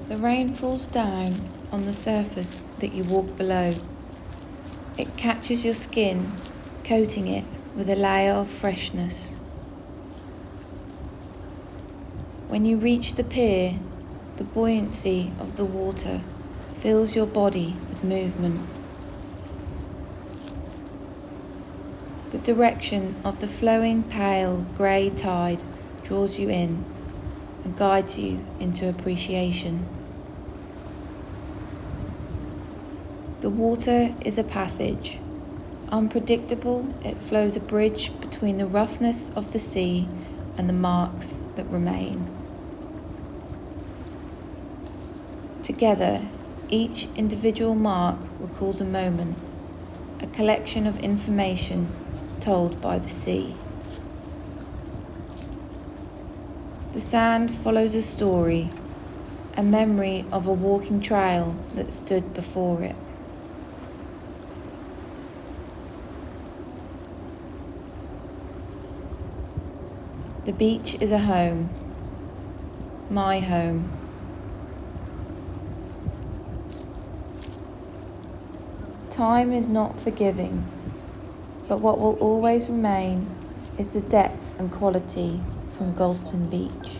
The rain falls down on the surface that you walk below. It catches your skin, coating it with a layer of freshness. When you reach the pier, the buoyancy of the water fills your body with movement. The direction of the flowing pale grey tide draws you in and guides you into appreciation. The water is a passage. Unpredictable, it flows a bridge between the roughness of the sea and the marks that remain. Together, each individual mark recalls a moment, a collection of information told by the sea. The sand follows a story, a memory of a walking trail that stood before it. The beach is a home, my home. Time is not forgiving, but what will always remain is the depth and quality from Galston Beach.